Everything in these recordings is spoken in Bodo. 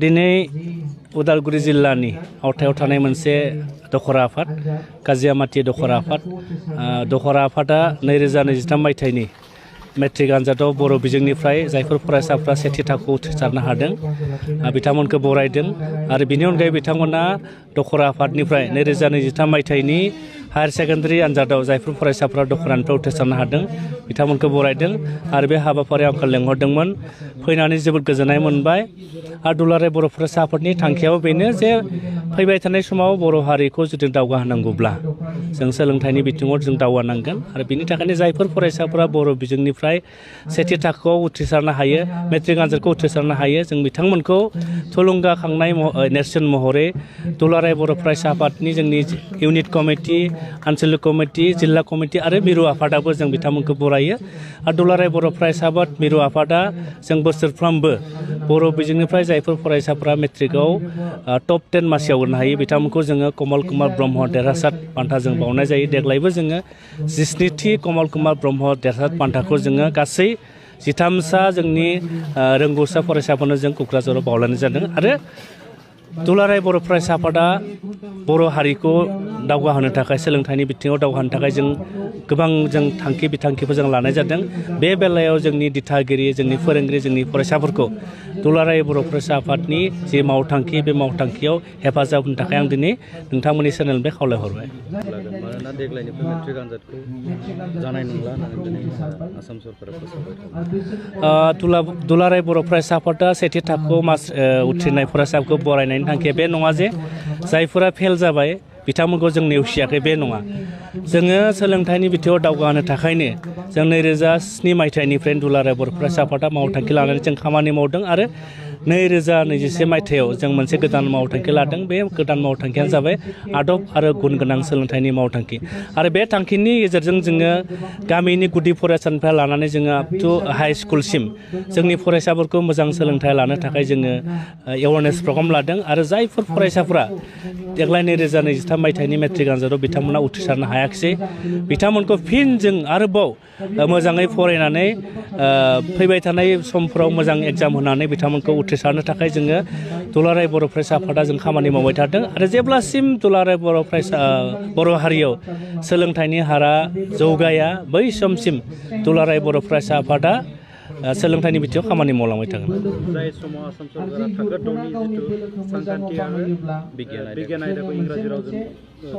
दिनै उदालगुरि जिल्लानि आवथायाव थानाय मोनसे दखरा आफाद काजियामाति दखरा आफाद दखरा आफादा 2023 मायथाइनि मेट्रिक आनजादाव बर' बिजोंनिफ्राय जायफोर फरायसाफ्रा सेथि थाखोआव उथ्रिसारनो हादों बिथांमोनखौ बरायदों आरो बिनि अनगायै बिथांमोना दखरा आफादनिफ्राय 2023 मायथाइनि हायार सेकेन्डारि आनजादाव जायफोर फरायसाफ्रा दखरानिफ्राय उथ्रिसारनो हादों बिथांमोनखौ बरायदों आरो बे हाबाफारियाव आंखौ लेंहरदोंमोन फैनानै जोबोद गोजोननाय मोनबाय आरो दुलाराय बर' फरायसा आफादनि थांखियाबो बेनो जे फैबाय थानाय समाव बर' हारिखौ जुदि दावगाहोनांगौब्ला जों सोलोंथाइनि बिथिङाव जों दावगानांगोन आरो बिनि थाखायनो जायफोर फरायसाफ्रा बर' बिजोंनिफ्राय सेथि थाखोआव उथ्रिसारनो हायो मेट्रिक आनजादखौ उथ्रिसारनो हायो जों बिथांमोनखौ थुलुंगाखांनाय नेरसोन महरै दुलाराय बर' फरायसा आफादनि जोंनि इउनिट कमिटि आनसलिक कमिटि जिल्ला कमिटि आरो मिरु आफादाबो जों बिथांमोनखौ बरायो आरो दुलाराय बर' फरायसा आफाद मिरु आफादा जों बोसोरफ्रोमबो बर' बिजोंनिफ्राय जायफोर फरायसाफ्रा मेट्रिकआव टप 10 मासियाव होनो हायो बिथांमोनखौ जोङो कमल कुमार ब्रह्म देरहासार बान्था जों बावनाय जायो देग्लायबो जोङो 17थि कमल कुमार ब्रह्म देरहासार बान्थाखौ जोङो गासै 13सा जोंनि रोंगौसा फरायसाफोरनो जों क'क्राझाराव बावलायनाय जादों आरो दुलाराय बर' फरायसा आफादा बर' हारिखौ दावगाहोनो थाखाय सोलोंथाइनि बिथिङाव दावगाहोनो थाखाय जों गोबां जों थांखि बिथांखिफोर जों लानाय जादों बे बेलायाव जोंनि दिथागिरि जोंनि फोरोंगिरि जोंनि फरायसाफोरखौ दुलाराय बर' फरायसा आफादनि जि मावथांखि बे मावथांखियाव हेफाजाब होनो थाखाय आं दिनै नोंथांमोननि चेनेलनिफ्राय खावलायहरबाय मानोना देग्लायनिफ्राय मेट्रिक आनजादखौ जानाय नंला होननानै दिनै आसाम सरकारा फोसावबाय दुलाराय बर' फरायसा आफादा सेथि थाखोआव उथ्रिनाय फरायसाफोरखौ बरायनायनि थांखिया बे नङा जे जायफोरा फेल जाबाय बिथांमोनखौ जों नेवसियाखै बे नङा जोङो सोलोंथाइनि बिथिङाव दावगाहोनो थाखायनो जों 2007 मायथाइनिफ्रायनो दुलाराय बर' फरायसा आफादा मावथांखि लानानै जों खामानि मावदों आरो 2021 मायथाइयाव जों मोनसे गोदान मावथांखि लादों बे गोदान मावथांखियानो जाबाय आदब आरो गुन गोनां सोलोंथाइनि मावथांखि आरो बे थांखिनि गेजेरजों जोङो गामिनि गुदि फरायसालिनिफ्राय लानानै जोङो आप टु हाइ स्कुलसिम जोंनि फरायसाफोरखौ मोजां सोलोंथाइ लानो थाखाय जोङो एवारनेस प्रग्राम लादों आरो जायफोर फरायसाफोरा देग्लाय 2023 मायथाइनि मेट्रिक आनजादाव बिथांमोना उथ्रिसारनो हायाखिसै बिथांमोनखौ फिन जों आरोबाव मोजाङै फरायनानै फैबाय थानाय समफोराव मोजां एग्जाम होनानै बिथांमोनखौ उथ्रिसारनो थाखाय जोङो दुलाराय बर' फरायसा आफादा जों खामानि मावबाय थादों आरो जेब्लासिम दुलाराय बर' हारियाव सोलोंथाइनि हारा जौगाया बै समसिम दुलाराय बर' फरायसा आफादा सोलोंथाइनि बिथिङाव खामानि मावलांबाय थागोन जाय समाव आसाम सरकारा थाखो 6नि जिथु सानखान्थि आरो बिगियान आयदाखौ इंराजि रावजों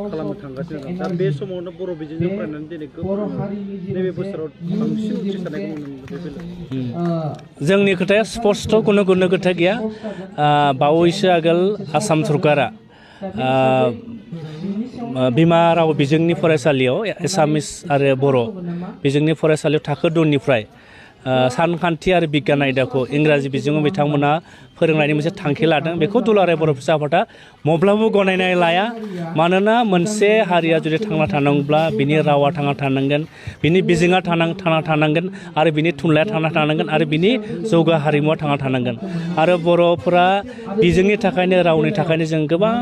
खालामनो थांगासिनो दं दा बे समावनो बर' बिजोंजों फरायनानै दिनै नैबे बोसोराव बांसिन उथ्रिसारनायखौ नुनो मोनदों जोंनि खोथाया स्पष्ट कुनु खोथा गैया बावैसो आगोल आसाम सरकारा बिमा राव बिजोंनि फरायसालियाव एसामिस आरो बर' बिजोंनि फरायसालियाव थाखो 2निफ्राय सानखान्थि आरो बिगियान आयदाखौ इंराजि बिजोङाव बिथांमोना फोरोंनायनि मोनसे थांखि लादों बेखौ दुलाराय बर' फरायसा आफादा माब्लाबाबो गनायनाय लाया मानोना मोनसे हारिया जुदि थांना थानांगौब्ला बिनि रावा थांना थानांगोन बिनि बिजोङा थांना थानांगोन आरो बिनि थुनलाइया थांना थानांगोन आरो बिनि जौगा हारिमुवा थांना थानांगोन आरो बर'फोरा बिजोंनि थाखायनो रावनि थाखायनो जों गोबां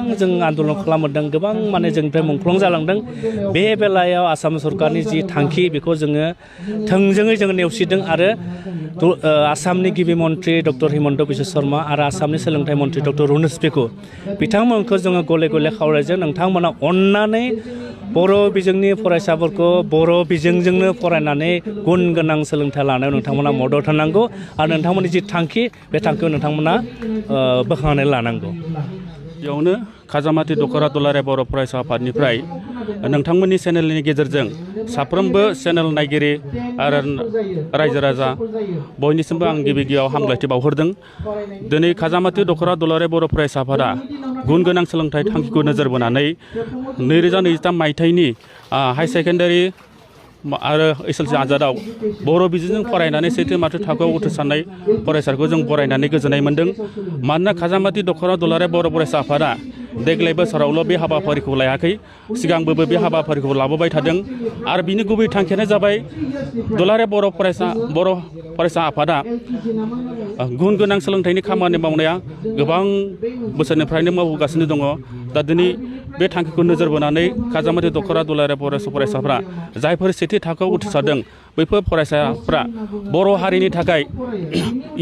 आन्दलन खालामदों गोबां माने जोंनिफ्राय मुंख्लं जालांदों बे बेलायाव आसाम सरकारनि जि थांखि बेखौ जोङो थोंजोङै जोङो नेवसिदों आरो आसामनि गिबि मन्त्रि डक्टर हिमन्त बिश्व शर्मा आरो आसामनि सोलोंथाइ मन्त्रि डक्टर रुनुस पेगु बिथांमोनखौ जोङो गले गले खावलायजों नोंथांमोना अन्नानै बर' बिजोंनि फरायसाफोरखौ बर' बिजोंजोंनो फरायनानै गुन गोनां सोलोंथाइ लानायाव नोंथांमोना मदद होनांगौ आरो नोंथांमोननि जि थांखि बे थांखिखौ नोंथांमोना बोखांनानै लानांगौ बेयावनो खाजामाति दखरा दुलाराय बर' फरायसा आफादनिफ्राय नोंथांमोननि चेनेलनि गेजेरजों साफ्रोमबो चेनेल नायगिरि आरो रायजो राजा बयनिसिमबो आं गिबियाव हामलायथि बावहरदों दिनै खाजामाति दखरा दुलाराय बर' फरायसा आफादा गुन गोनां सोलोंथाइ थांखिखौ नोजोर बोनानै 2023 मायथाइनि हाई सेकेन्डारि आरो एसएलसि आनजादाव बर' बिजोंजों फरायनानै सेथि माथो थाखोआव उथ्रिसारनाय फरायसाखौ जों बरायनानै गोजोननाय मोन्दों मानोना खाजामाति दखरा दुलाराय बर' फरायसा आफादा देग्लाय बोसोरावल' बे हाबाफारिखौ लायाखै सिगांबो बे हाबाफारिखौ लाबोबाय थादों आरो बिनि गुबै थांखियानो जाबाय दुलाराय बर' फरायसा आफादा गुन गोनां सोलोंथाइनि खामानि मावनाया गोबां बोसोरनिफ्रायनो मावगासिनो दङ दा दिनै बे थांखिखौ नोजोर बोनानै खाजामाति दखरा दुलाराय बर' फरायसाफ्रा जायफोर सेथि थाखोआव उथ्रिसारदों बैफोर फरायसाफ्रा बर' हारिनि थाखाय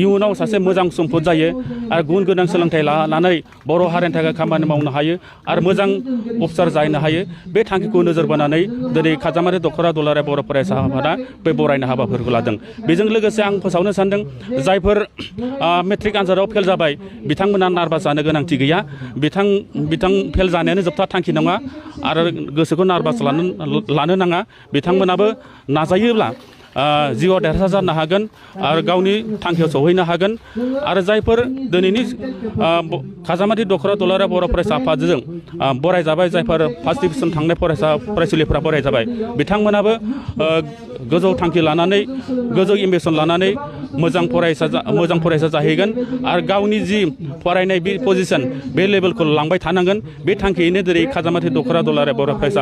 इयुनाव सासे मोजां सम्पद जायो आरो गुन गोनां सोलोंथाइ लानानै बर' हारिनि थाखाय खामानि मावनो हायो आरो मोजां अफिसार जाहैनो हायो। बे थांखिखौ नोजोर बोनानै दिनै खाजामारि दख'रा दुलाराय बर' फरायसा आफादा बे बरायनाय हाबाफोरखौ लादों। बेजों लोगोसे आं फोसावनो सानदों जायफोर मेट्रिक आनजादाव फेल जाबाय बिथांमोना नार्भास जानो गोनांथि गैया। बिथां फेल जानायानो जोबथा थांखि नङा आरो गोसोखौ नार्भास लानो नाङा। बिथांमोनाबो नाजायोब्ला जिउआव देरहासार जानो हागोन आरो गावनि थांखियाव सौहैनो हागोन। आरो जायफोर दिनैनि खाजामारि दख'रा दुलाराय बर' फरायसा आफादजों बरायजाबाय, जायफोर फार्स्ट डिभिजन थांनाय फरायसुलिफोरा बरायजाबाय, बिथांमोनाबो गोजौ थांखि लानानै गोजौ एम्बिसन लानानै मोजां फरायसा जाहैगोन आरो गावनि जि फरायनाय बे पजिसन बे लेभेलखौ लांबाय थानांगोन। बे थांखियैनो जेरै खाजामारि दख'रा दुलाराय बर' फरायसा